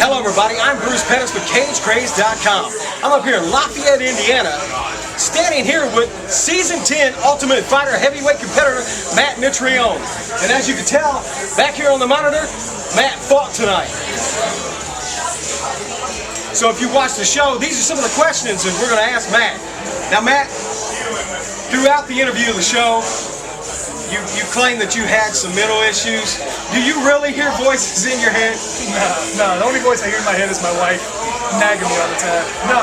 Hello everybody, I'm Bruce Pettis with CageCraze.com. I'm up here in Lafayette, Indiana, standing here with Season 10 Ultimate Fighter heavyweight competitor Matt Mitrione. And as you can tell, back here on the monitor, Matt fought tonight. So if you watch the show, these are some of the questions that we're going to ask Matt. Now Matt, throughout the interview of the show, you claim that you had some mental issues. Do you really hear voices in your head? No, the only voice I hear in my head is my wife nagging me all the time. No,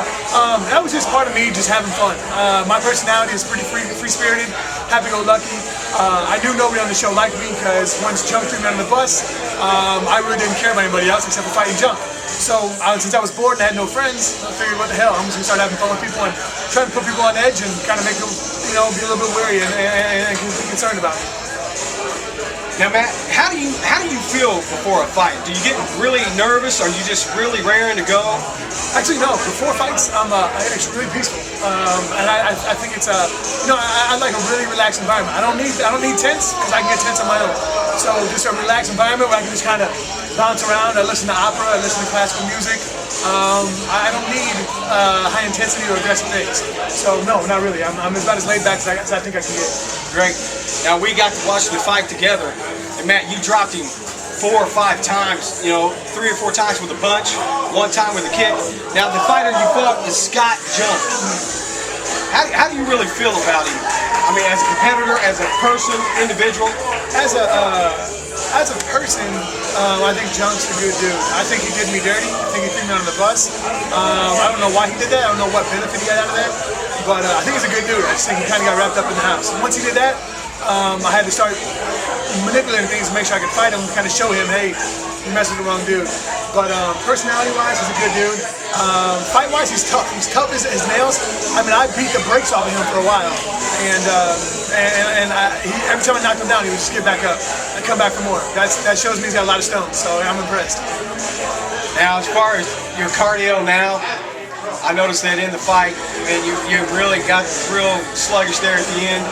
that was just part of me just having fun. My personality is pretty free-spirited, happy-go-lucky. I knew nobody on the show liked me because once Junk threw me under the bus, I really didn't care about anybody else except for fighting Junk. So since I was bored and I had no friends, I figured, what the hell, I'm just going to start having fun with people and trying to put people on edge and kind of make them, be a little bit wary and be concerned about it. Now Matt, how do you feel before a fight? Do you get really nervous? Or are you just really raring to go? Actually, no. Before fights, it's really peaceful, and I think it's I like a really relaxed environment. I don't need tense because I can get tense on my own. So just a relaxed environment where I can just kind of bounce around. I listen to opera. I listen to classical music. I don't need high intensity or aggressive things. So no, not really. I'm about as laid back as I think I can get. Great. Now we got to watch the fight together, and Matt, you dropped him 4 or 5 times. 3 or 4 times with a punch, 1 time with a kick. Now the fighter you fought is Scott Junk. How do you really feel about him? I mean, as a competitor, as a person, individual. As a person, I think Junk's a good dude. I think he did me dirty. I think he threw me on the bus. I don't know why he did that. I don't know what benefit he got out of that. But I think he's a good dude. I just think he kind of got wrapped up in the house. And once he did that, I had to start manipulating things to make sure I could fight him and kind of show him, hey, you messed with the wrong dude. But personality-wise, he's a good dude. Fight-wise, he's tough. He's tough as nails. I mean, I beat the brakes off of him for a while. And every time I knocked him down, he would just get back up and come back for more. That shows me he's got a lot of stones, so I'm impressed. Now, as far as your cardio now, I noticed that in the fight, and you really got real sluggish there at the end.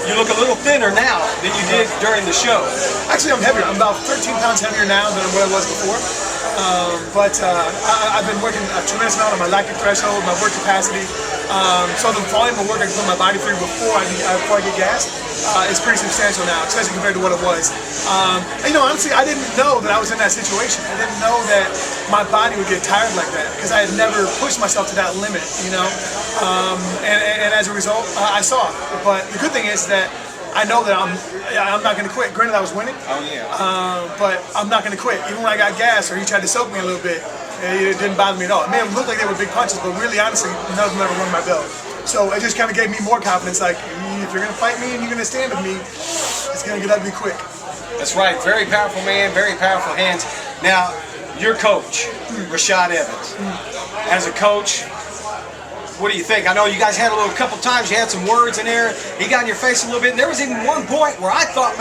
You look a little thinner now than you did during the show. Actually, I'm heavier. I'm about 13 pounds heavier now than what I was before. But I've been working a tremendous amount on my lactic threshold, my work capacity. So the volume of work I can put my body through before I get gassed is pretty substantial now, especially compared to what it was. Honestly, I didn't know that I was in that situation. I didn't know that my body would get tired like that because I had never pushed myself to that limit, and as a result, I saw it. But the good thing is that I know that I'm not going to quit. Granted, I was winning. Oh yeah. But I'm not going to quit. Even when I got gas or he tried to soak me a little bit, it didn't bother me at all. It may have looked like they were big punches, but really, honestly, none of them ever rung my bell. So it just kind of gave me more confidence. Like, if you're going to fight me and you're going to stand with me, it's going to get ugly quick. That's right. Very powerful man. Very powerful hands. Now, your coach, Rashad Evans. As a coach, what do you think? I know you guys had a couple times, you had some words in there. He got in your face a little bit, and there was even one point where I thought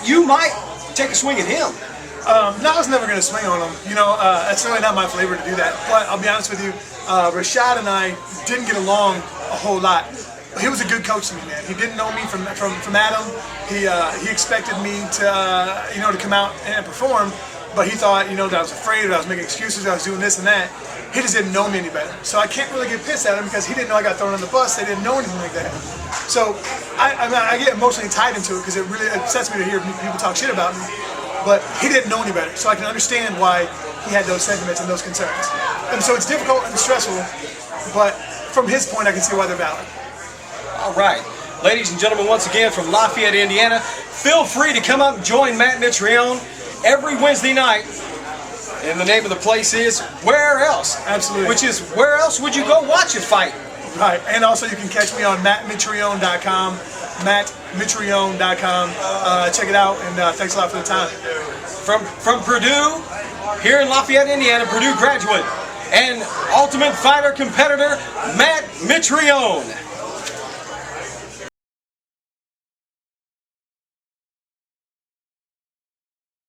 you might take a swing at him. No, I was never going to swing on him. That's really not my flavor to do that. But I'll be honest with you, Rashad and I didn't get along a whole lot. He was a good coach to me, man. He didn't know me from Adam. He expected me to come out and perform, but he thought that I was afraid, that I was making excuses, that I was doing this and that. He just didn't know me any better. So I can't really get pissed at him because he didn't know I got thrown on the bus. They didn't know anything like that. So I get emotionally tied into it because it really upsets me to hear people talk shit about me. But he didn't know any better, so I can understand why he had those sentiments and those concerns. And so it's difficult and stressful, but from his point, I can see why they're valid. All right. Ladies and gentlemen, once again from Lafayette, Indiana, feel free to come up and join Matt Mitrione every Wednesday night. And the name of the place is Where Else? Absolutely. Which is, where else would you go watch a fight? Right. And also you can catch me on mattmitrione.com, mattmitrione.com. Check it out, and thanks a lot for the time. From Purdue, here in Lafayette, Indiana, Purdue graduate, and Ultimate Fighter competitor, Matt Mitrione.